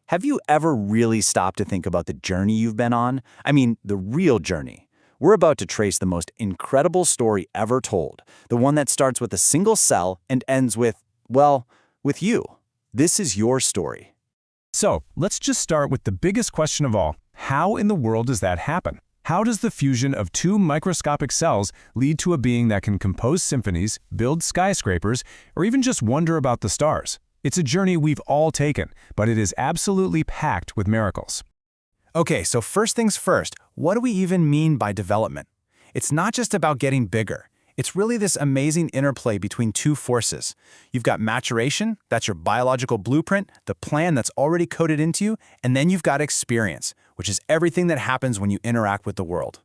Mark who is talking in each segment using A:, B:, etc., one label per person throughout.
A: Have you ever really stopped to think about the journey you've been on? I mean, the real journey. We're about to trace the most incredible story ever told, the one that starts with a single cell and ends with, well, with you. This is your story.
B: So, let's just start with the biggest question of all. How in the world does that happen? How does the fusion of two microscopic cells lead to a being that can compose symphonies, build skyscrapers, or even just wonder about the stars? It's a journey we've all taken, but it is absolutely packed with miracles.
C: Okay, so first things first, what do we even mean by development? It's not just about getting bigger. It's really this amazing interplay between two forces. You've got maturation, that's your biological blueprint, the plan that's already coded into you, and then you've got experience, which is everything that happens when you interact with the world.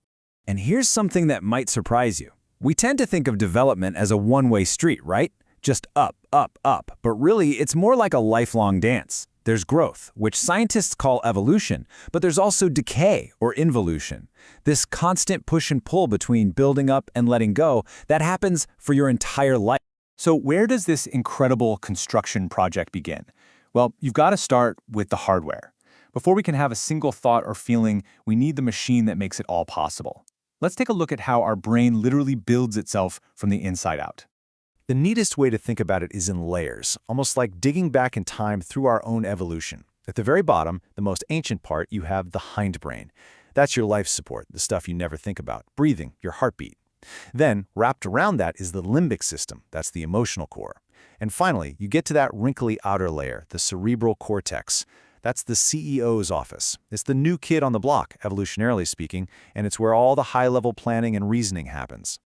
A: And here's something that might surprise you. We tend to think of development as a one-way street, right? Just up, up, up. But really, it's more like a lifelong dance. There's growth, which scientists call evolution, but there's also decay or involution. This constant push and pull between building up and letting go that happens for your entire life.
C: So where does this incredible construction project begin? Well, you've got to start with the hardware. Before we can have a single thought or feeling, we need the machine that makes it all possible. Let's take a look at how our brain literally builds itself from the inside out.
D: The neatest way to think about it is in layers, almost like digging back in time through our own evolution. At the very bottom, the most ancient part, you have the hindbrain. That's your life support, the stuff you never think about, breathing, your heartbeat. Then, wrapped around that is the limbic system, that's the emotional core. And finally, you get to that wrinkly outer layer, the cerebral cortex. That's the CEO's office. It's the new kid on the block, evolutionarily speaking, and it's where all the high-level planning and reasoning happens.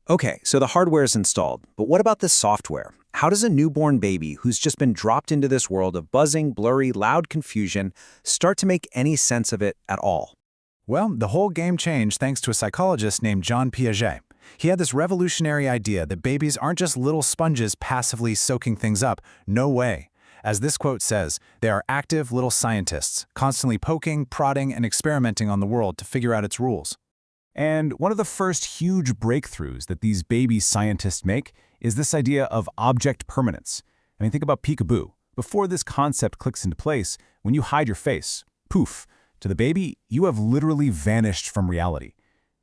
A: Okay, so the hardware is installed, but what about the software? How does a newborn baby who's just been dropped into this world of buzzing, blurry, loud confusion start to make any sense of it at all?
C: Well, the whole game changed thanks to a psychologist named John Piaget. He had this revolutionary idea that babies aren't just little sponges passively soaking things up. No way. As this quote says, they are active little scientists, constantly poking, prodding, and experimenting on the world to figure out its rules.
B: And one of the first huge breakthroughs that these baby scientists make is this idea of object permanence. I mean, think about peekaboo. Before this concept clicks into place, when you hide your face, poof, to the baby, you have literally vanished from reality.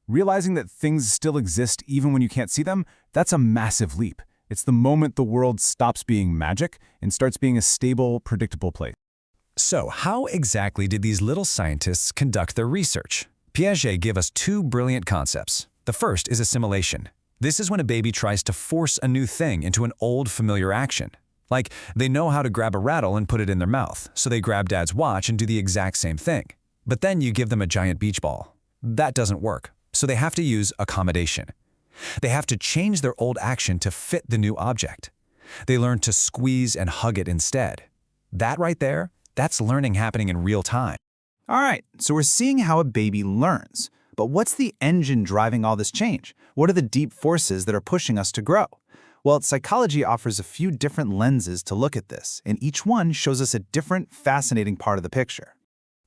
B: Realizing that things still exist even when you can't see them, that's a massive leap. It's the moment the world stops being magic and starts being a stable, predictable place.
E: So, how exactly did these little scientists conduct their research? Piaget gave us two brilliant concepts. The first is assimilation. This is when a baby tries to force a new thing into an old familiar action. Like, they know how to grab a rattle and put it in their mouth, so they grab dad's watch and do the exact same thing. But then you give them a giant beach ball. That doesn't work, so they have to use accommodation. They have to change their old action to fit the new object. They learn to squeeze and hug it instead. That right there, that's learning happening in real time.
C: All right, so we're seeing how a baby learns. But what's the engine driving all this change? What are the deep forces that are pushing us to grow? Well, psychology offers a few different lenses to look at this, and each one shows us a different, fascinating part of the picture.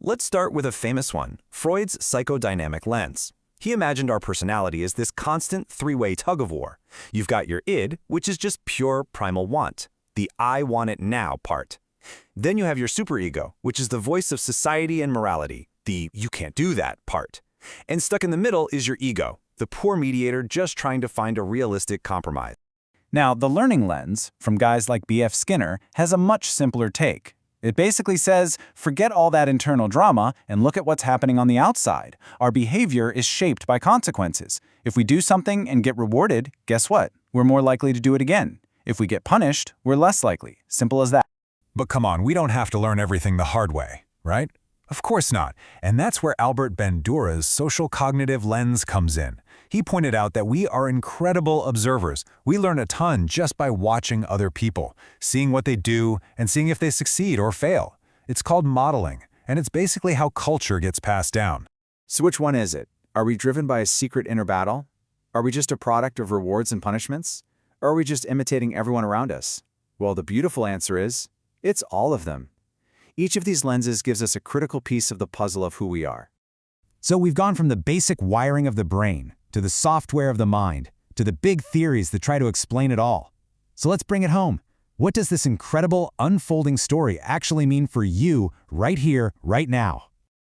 A: Let's start with a famous one, Freud's psychodynamic lens. He imagined our personality as this constant three-way tug-of-war. You've got your id, which is just pure primal want, the I want it now part. Then you have your superego, which is the voice of society and morality, the you can't do that part. And stuck in the middle is your ego, the poor mediator just trying to find a realistic compromise.
C: Now, the learning lens, from guys like B.F. Skinner, has a much simpler take. It basically says, forget all that internal drama and look at what's happening on the outside. Our behavior is shaped by consequences. If we do something and get rewarded, guess what? We're more likely to do it again. If we get punished, we're less likely. Simple as that.
B: But come on, we don't have to learn everything the hard way, right? Of course not. And that's where Albert Bandura's social cognitive lens comes in. He pointed out that we are incredible observers. We learn a ton just by watching other people, seeing what they do, and seeing if they succeed or fail. It's called modeling, and it's basically how culture gets passed down.
C: So which one is it? Are we driven by a secret inner battle? Are we just a product of rewards and punishments? Or are we just imitating everyone around us? Well, the beautiful answer is, it's all of them. Each of these lenses gives us a critical piece of the puzzle of who we are.
B: So we've gone from the basic wiring of the brain, to the software of the mind, to the big theories that try to explain it all. So let's bring it home. What does this incredible, unfolding story actually mean for you right here, right now?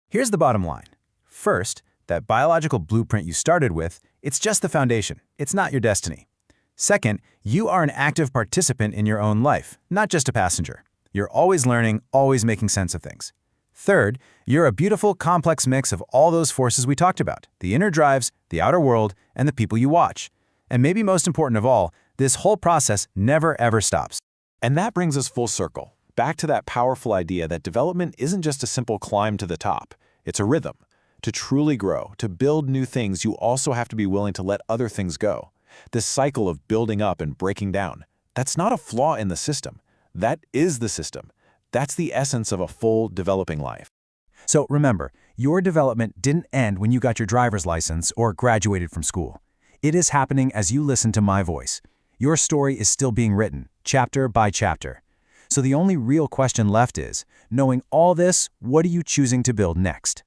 C: Here's the bottom line. First, that biological blueprint you started with, it's just the foundation. It's not your destiny. Second, you are an active participant in your own life, not just a passenger. You're always learning, always making sense of things. Third, you're a beautiful, complex mix of all those forces we talked about, the inner drives, the outer world, and the people you watch. And maybe most important of all, this whole process never ever stops.
D: And that brings us full circle, back to that powerful idea that development isn't just a simple climb to the top. It's a rhythm. To truly grow, to build new things, you also have to be willing to let other things go. This cycle of building up and breaking down, that's not a flaw in the system. That is the system. That's the essence of a full developing life.
B: So remember, your development didn't end when you got your driver's license or graduated from school. It is happening as you listen to my voice. Your story is still being written, chapter by chapter. So the only real question left is, knowing all this, what are you choosing to build next?